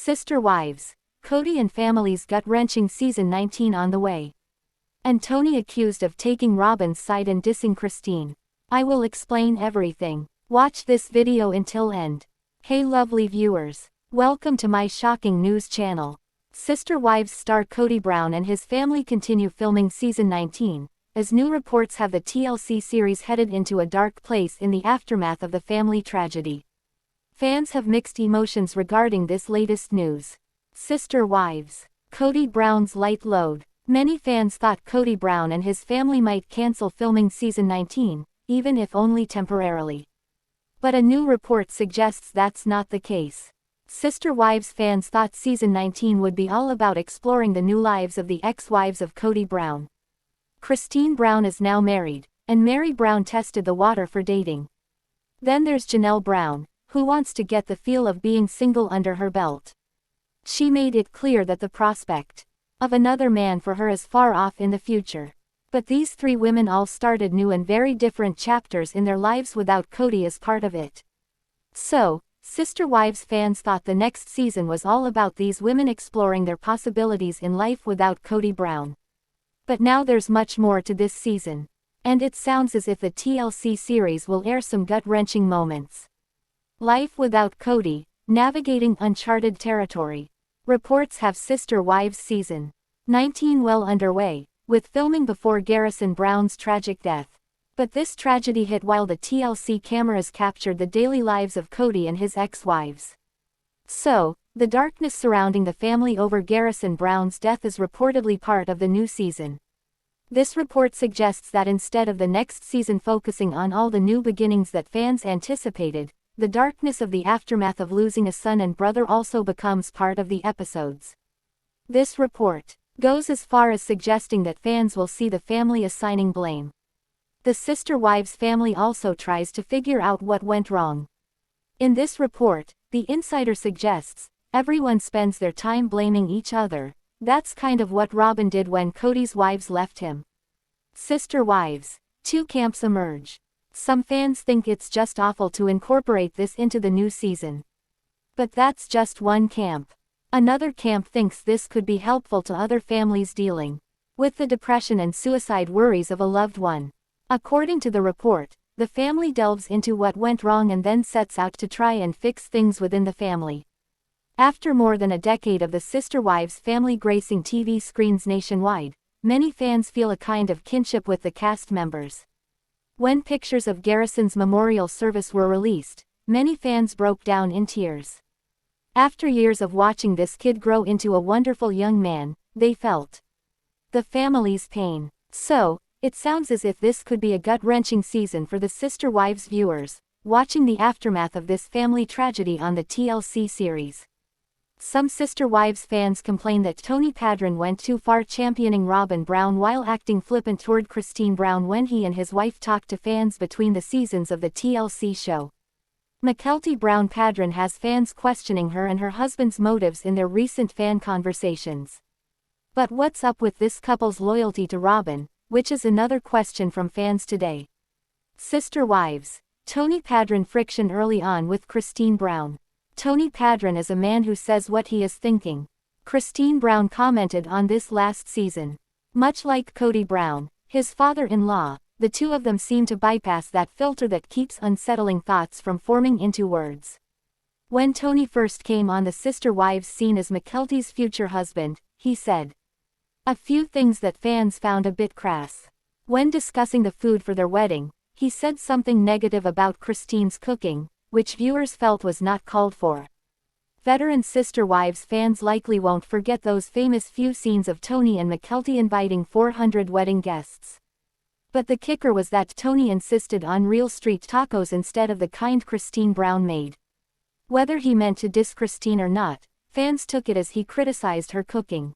Sister Wives, Kody and Family's gut-wrenching Season 19 on the way. And Tony accused of taking Robyn's side and dissing Christine. I will explain everything. Watch this video until end. Hey lovely viewers. Welcome to my shocking news channel. Sister Wives star Kody Brown and his family continue filming Season 19, as new reports have the TLC series headed into a dark place in the aftermath of the family tragedy. Fans have mixed emotions regarding this latest news. Sister Wives, Kody Brown's light load. Many fans thought Kody Brown and his family might cancel filming Season 19, even if only temporarily. But a new report suggests that's not the case. Sister Wives fans thought Season 19 would be all about exploring the new lives of the ex-wives of Kody Brown. Christine Brown is now married, and Meri Brown tested the water for dating. Then there's Janelle Brown, who wants to get the feel of being single under her belt. She made it clear that the prospect of another man for her is far off in the future. But these three women all started new and very different chapters in their lives without Kody as part of it. So, Sister Wives fans thought the next season was all about these women exploring their possibilities in life without Kody Brown. But now there's much more to this season. And it sounds as if the TLC series will air some gut-wrenching moments. Life without Kody, navigating uncharted territory. Reports have Sister Wives Season 19 well underway, with filming before Garrison Brown's tragic death. But this tragedy hit while the TLC cameras captured the daily lives of Kody and his ex-wives. So, the darkness surrounding the family over Garrison Brown's death is reportedly part of the new season. This report suggests that instead of the next season focusing on all the new beginnings that fans anticipated, the darkness of the aftermath of losing a son and brother also becomes part of the episodes. This report goes as far as suggesting that fans will see the family assigning blame. The Sister Wives family also tries to figure out what went wrong. In this report, the insider suggests, everyone spends their time blaming each other. That's kind of what Robyn did when Kody's wives left him. Sister Wives, two camps emerge. Some fans think it's just awful to incorporate this into the new season. But that's just one camp. Another camp thinks this could be helpful to other families dealing with the depression and suicide worries of a loved one. According to the report, the family delves into what went wrong and then sets out to try and fix things within the family. After more than a decade of the Sister Wives family gracing TV screens nationwide, many fans feel a kind of kinship with the cast members. When pictures of Garrison's memorial service were released, many fans broke down in tears. After years of watching this kid grow into a wonderful young man, they felt the family's pain. So, it sounds as if this could be a gut-wrenching season for the Sister Wives viewers, watching the aftermath of this family tragedy on the TLC series. Some Sister Wives fans complain that Tony Padron went too far championing Robyn Brown while acting flippant toward Christine Brown when he and his wife talked to fans between the seasons of the TLC show. Mykelti Brown Padron has fans questioning her and her husband's motives in their recent fan conversations. But what's up with this couple's loyalty to Robyn, which is another question from fans today. Sister Wives, Tony Padron friction early on with Christine Brown. Tony Padron is a man who says what he is thinking. Christine Brown commented on this last season. Much like Kody Brown, his father-in-law, the two of them seem to bypass that filter that keeps unsettling thoughts from forming into words. When Tony first came on the Sister Wives scene as Mykelti's future husband, he said a few things that fans found a bit crass. When discussing the food for their wedding, he said something negative about Christine's cooking, which viewers felt was not called for. Veteran Sister Wives fans likely won't forget those famous few scenes of Tony and Mykelti inviting 400 wedding guests. But the kicker was that Tony insisted on real street tacos instead of the kind Christine Brown made. Whether he meant to diss Christine or not, fans took it as he criticized her cooking.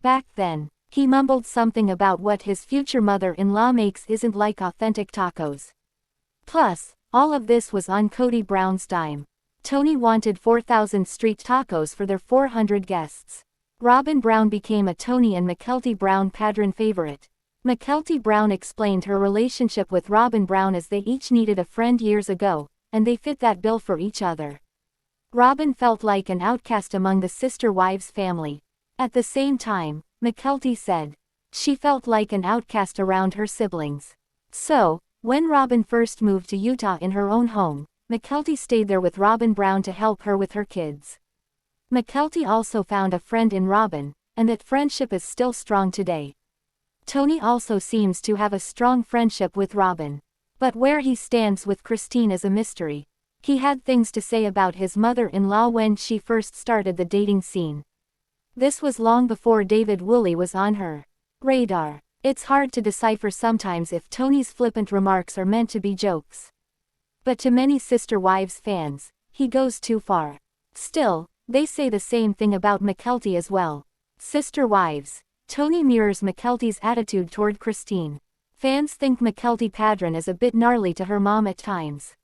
Back then, he mumbled something about what his future mother-in-law makes isn't like authentic tacos. Plus, all of this was on Kody Brown's dime. Tony wanted 4,000 street tacos for their 400 guests. Robyn Brown became a Tony and Mykelti Brown Padron favorite. Mykelti Brown explained her relationship with Robyn Brown as they each needed a friend years ago, and they fit that bill for each other. Robyn felt like an outcast among the sister wives' family. At the same time, Mykelti said, she felt like an outcast around her siblings. So, when Robyn first moved to Utah in her own home, Mykelti stayed there with Robyn Brown to help her with her kids. Mykelti also found a friend in Robyn, and that friendship is still strong today. Tony also seems to have a strong friendship with Robyn. But where he stands with Christine is a mystery. He had things to say about his mother-in-law when she first started the dating scene. This was long before David Woolley was on her radar. It's hard to decipher sometimes if Tony's flippant remarks are meant to be jokes. But to many Sister Wives fans, he goes too far. Still, they say the same thing about Mykelti as well. Sister Wives. Tony mirrors Mykelti's attitude toward Christine. Fans think Mykelti Padron is a bit gnarly to her mom at times.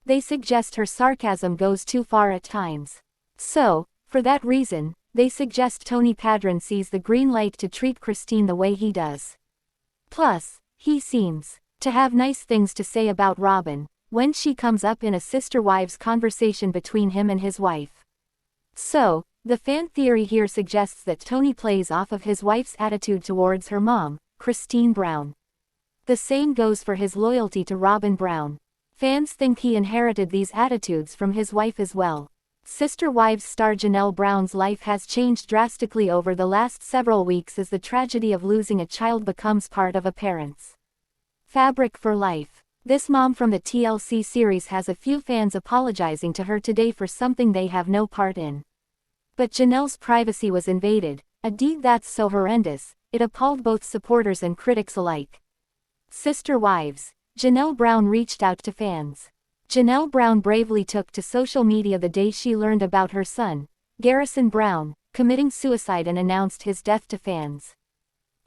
They suggest her sarcasm goes too far at times. So, for that reason, they suggest Tony Padron sees the green light to treat Christine the way he does. Plus, he seems to have nice things to say about Robyn when she comes up in a sister wives conversation between him and his wife. So, the fan theory here suggests that Tony plays off of his wife's attitude towards her mom, Christine Brown. The same goes for his loyalty to Robyn Brown. Fans think he inherited these attitudes from his wife as well. Sister Wives star Janelle Brown's life has changed drastically over the last several weeks as the tragedy of losing a child becomes part of a parent's fabric for life. This mom from the TLC series has a few fans apologizing to her today for something they have no part in. But Janelle's privacy was invaded, a deed that's so horrendous, it appalled both supporters and critics alike. Sister Wives. Janelle Brown reached out to fans. Janelle Brown bravely took to social media the day she learned about her son, Garrison Brown, committing suicide and announced his death to fans.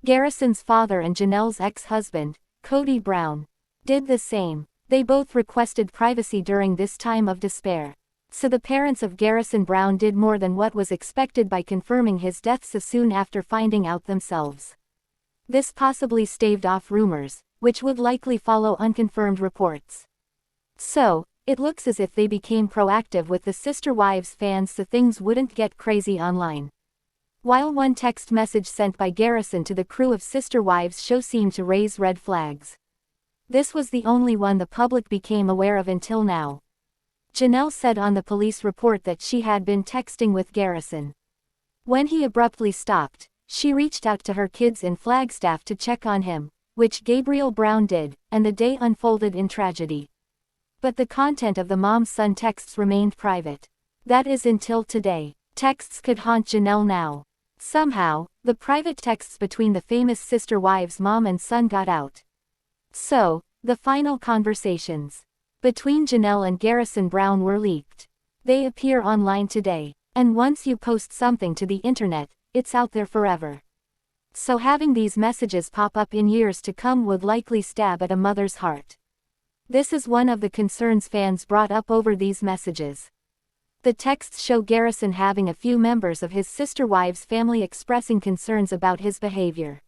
Garrison's father and Janelle's ex-husband, Kody Brown, did the same. They both requested privacy during this time of despair. So the parents of Garrison Brown did more than what was expected by confirming his death so soon after finding out themselves. This possibly staved off rumors, which would likely follow unconfirmed reports. So, it looks as if they became proactive with the Sister Wives fans so things wouldn't get crazy online. While one text message sent by Garrison to the crew of Sister Wives show seemed to raise red flags. This was the only one the public became aware of until now. Janelle said on the police report that she had been texting with Garrison. When he abruptly stopped, she reached out to her kids in Flagstaff to check on him, which Gabriel Brown did, and the day unfolded in tragedy. But the content of the mom-son texts remained private. That is until today. Texts could haunt Janelle now. Somehow, the private texts between the famous Sister Wives mom and son got out. So, the final conversations between Janelle and Garrison Brown were leaked. They appear online today, and once you post something to the internet, it's out there forever. So having these messages pop up in years to come would likely stab at a mother's heart. This is one of the concerns fans brought up over these messages. The texts show Garrison having a few members of his Sister Wives family expressing concerns about his behavior.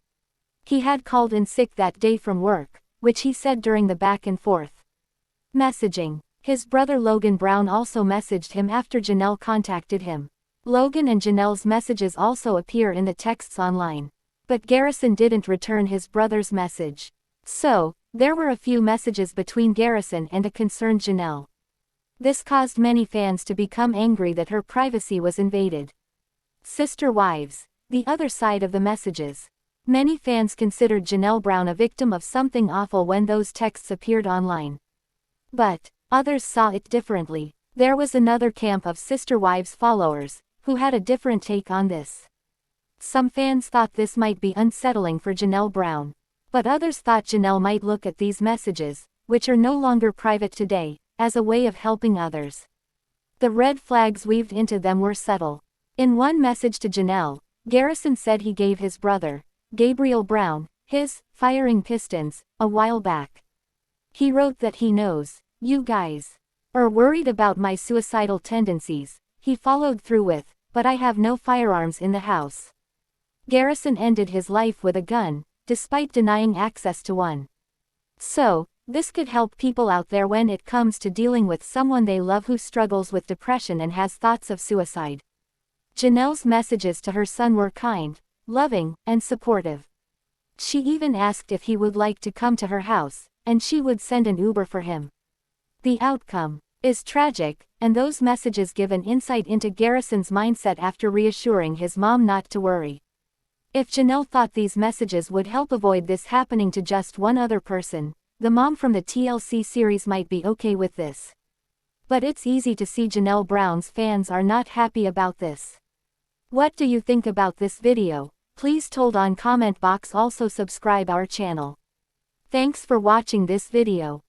He had called in sick that day from work, which he said during the back and forth messaging. His brother Logan Brown also messaged him after Janelle contacted him. Logan and Janelle's messages also appear in the texts online. But Garrison didn't return his brother's message. So, there were a few messages between Garrison and a concerned Janelle. This caused many fans to become angry that her privacy was invaded. Sister Wives. The other side of the messages. Many fans considered Janelle Brown a victim of something awful when those texts appeared online. But others saw it differently. There was another camp of Sister Wives followers who had a different take on this. Some fans thought this might be unsettling for Janelle Brown. But others thought Janelle might look at these messages, which are no longer private today, as a way of helping others. The red flags weaved into them were subtle. In one message to Janelle, Garrison said he gave his brother, Gabriel Brown, his firing pistons a while back. He wrote that he knows, you guys are worried about my suicidal tendencies. He followed through with, but I have no firearms in the house. Garrison ended his life with a gun, despite denying access to one. So, This could help people out there when it comes to dealing with someone they love who struggles with depression and has thoughts of suicide. Janelle's messages to her son were kind, loving, and supportive. She even asked if he would like to come to her house, and she would send an Uber for him. The outcome is tragic, and those messages give an insight into Garrison's mindset after reassuring his mom not to worry. If Janelle thought these messages would help avoid this happening to just one other person, the mom from the TLC series might be okay with this. But it's easy to see Janelle Brown's fans are not happy about this. What do you think about this video? Please told on comment box. Also subscribe our channel. Thanks for watching this video.